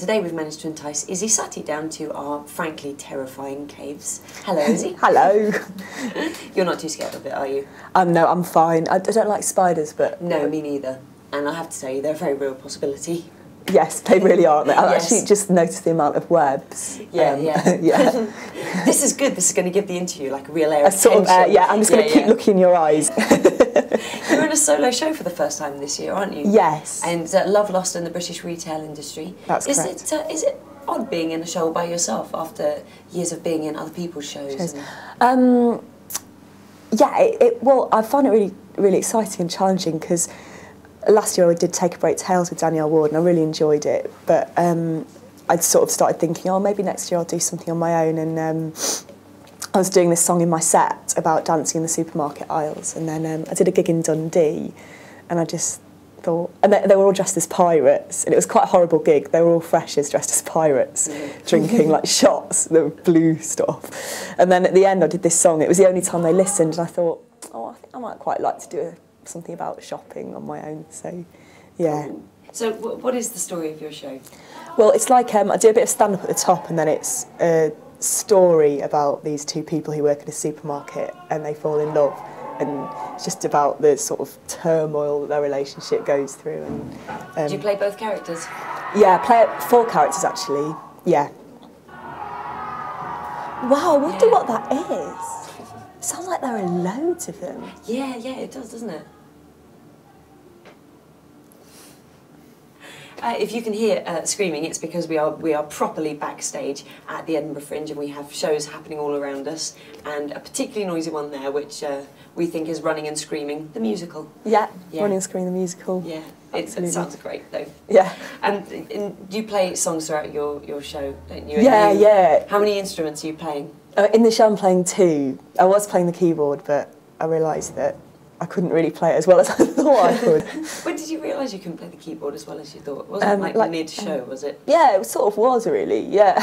today we've managed to entice Isy Suttie down to our frankly terrifying caves. Hello, Isy. Hello. You're not too scared of it, are you? No, I'm fine. I don't like spiders, but... No, me neither. And I have to tell you, they're a very real possibility. Yes, they really are. I've Yes. actually just noticed the amount of webs. Yeah. Yeah. This is good. This is going to give the interview like a real air of Sort tension. of, yeah, I'm just going to keep looking in your eyes. You're in a solo show for the first time this year, aren't you? Yes. And love lost in the British retail industry. That's correct. Is it odd being in a show by yourself after years of being in other people's shows? Yeah, well, I find it really, really exciting and challenging because last year I did Take a Break Tales with Danielle Ward and I really enjoyed it, but I'd sort of started thinking, oh, maybe next year I'll do something on my own, and I was doing this song in my set about dancing in the supermarket aisles, and then I did a gig in Dundee, and I just thought, and they were all dressed as pirates, and it was quite a horrible gig. They were all freshers dressed as pirates, drinking like shots, the blue stuff, and then at the end I did this song. It was the only time they listened, and I thought, oh, I think I might quite like to do something about shopping on my own, so yeah. Cool. So what is the story of your show? Well, it's like I do a bit of stand-up at the top, and then it's a story about these two people who work at a supermarket and they fall in love, and it's just about the sort of turmoil that their relationship goes through. And Do you play both characters? Yeah, I play 4 characters actually. Yeah. Wow, I wonder what that is. Sounds like there are loads of them. Yeah, it does, doesn't it? If you can hear screaming, it's because we are properly backstage at the Edinburgh Fringe, and we have shows happening all around us, and a particularly noisy one there, which we think is Running and Screaming, the musical. Yeah. Running and Screaming, the musical. Yeah, it sounds great though. Yeah. And do you play songs throughout your show, don't you? Yeah. How many instruments are you playing? In the show I'm playing 2. I was playing the keyboard, but I realised that I couldn't really play it as well as I thought I could. When did you realise you couldn't play the keyboard as well as you thought? Wasn't it like mid-show, was it? Yeah, it sort of was really, yeah.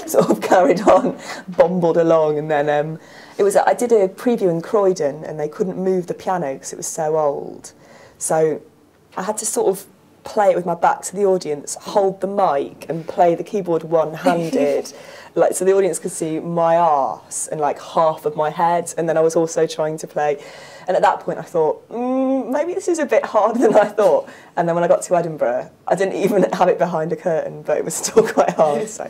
Sort of carried on, bumbled along, and then I did a preview in Croydon and they couldn't move the piano because it was so old. So I had to sort of play it with my back to the audience, hold the mic and play the keyboard one-handed, like so the audience could see my arse and like half of my head, and then I was also trying to play. And at that point I thought, maybe this is a bit harder than I thought. And then when I got to Edinburgh, I didn't even have it behind a curtain, but it was still quite hard, so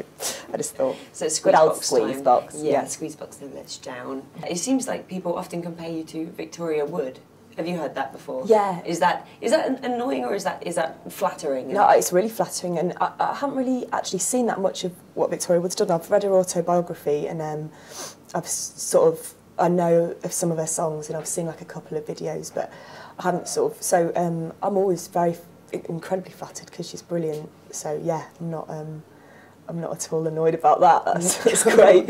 I just thought... So it's squeeze box time. Yeah, squeeze box, then let's down. It seems like people often compare you to Victoria Wood. Have you heard that before? Yeah. Is that annoying, or is that flattering? No, it's really flattering, and I haven't really actually seen that much of what Victoria Wood's done. I've read her autobiography, and I know of some of her songs, and I've seen like a couple of videos, but I haven't so I'm always very incredibly flattered because she's brilliant. So yeah, I'm not at all annoyed about that. That's great.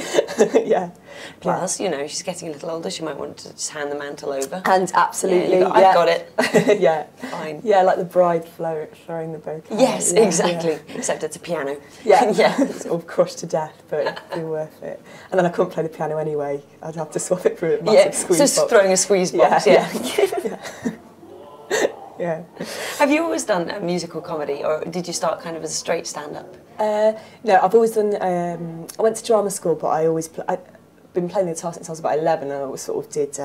Yeah. Plus, you know, she's getting a little older. She might want to just hand the mantle over. And absolutely, yeah, I've got it. Yeah. Fine. Yeah, like the bride throwing the bouquet. Yes, yeah, exactly. Yeah. Except it's a piano. Yeah. Yeah. Sort of crushed to death, but it'd be worth it. And then I couldn't play the piano anyway. I'd have to swap it for a massive squeeze box. Just throwing a squeeze box. Yeah. Yeah. Have you always done a musical comedy, or did you start kind of as a straight stand-up? No, I've always done. I went to drama school, but I've been playing the guitar since I was about 11, and I always sort of did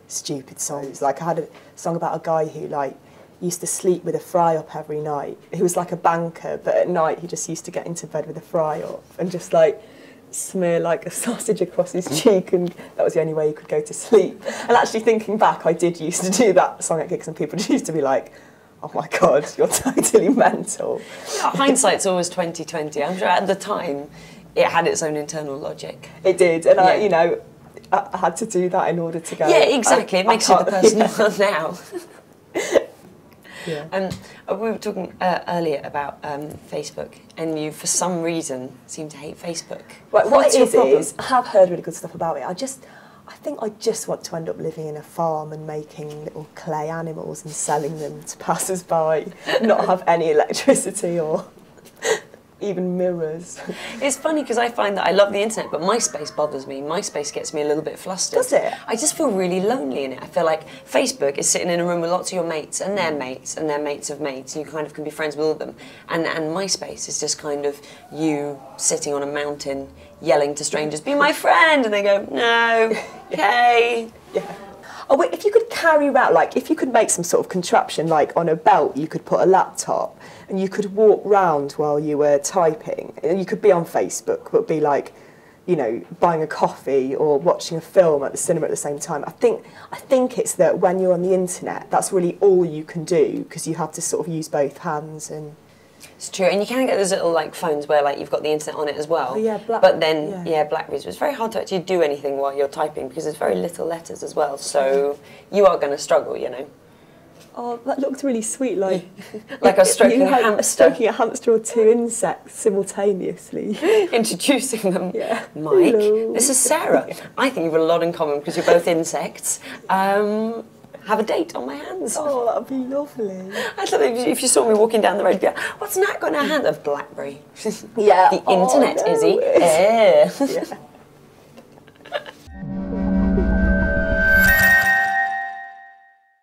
stupid songs. Like I had a song about a guy who like used to sleep with a fry up every night. He was like a banker, but at night he just used to get into bed with a fry up and just like smear like a sausage across his cheek, and that was the only way he could go to sleep. And actually thinking back, I did used to do that song at gigs, and people just used to be like, oh my God, you're totally mental. Yeah, hindsight's always 20/20. I'm sure at the time it had its own internal logic. It did, and I had to do that in order to go. Yeah, exactly. It makes you the person you are now. Yeah. We were talking earlier about Facebook, and you, for some reason, seem to hate Facebook. Right, what it is, I have heard really good stuff about it. I think I just want to end up living in a farm and making little clay animals and selling them to passers-by, not have any electricity or... even mirrors. It's funny because I find that I love the internet, but MySpace bothers me. MySpace gets me a little bit flustered. Does it? I just feel really lonely in it. I feel like Facebook is sitting in a room with lots of your mates and their mates and their mates of mates, and you kind of can be friends with all of them. And MySpace is just kind of you sitting on a mountain yelling to strangers, "Be my friend," and they go, "No, okay." Yeah. Oh, wait, if you could carry around, like, if you could make some sort of contraption, like on a belt, you could put a laptop and you could walk round while you were typing. And you could be on Facebook, but be like, you know, buying a coffee or watching a film at the cinema at the same time. I think it's that when you're on the internet, that's really all you can do because you have to sort of use both hands and... It's true, and you can get those little like phones where like you've got the internet on it as well. Oh, yeah, but then Blackberries. It's very hard to actually do anything while you're typing because there's very little letters as well. So you are going to struggle, you know. Oh, that looked really sweet, like like I was stroking a hamster. Stroking a hamster or two insects simultaneously. Introducing them. Yeah. Mike, Hello. this is Sarah. I think you've got a lot in common because you're both insects. Have a date on my hands. Oh, that'd be lovely. I thought if you saw me walking down the road, you'd be like, "What's Nat got in her hand?" A Blackberry. Yeah. The internet, no. Izzy. Yeah. Yeah.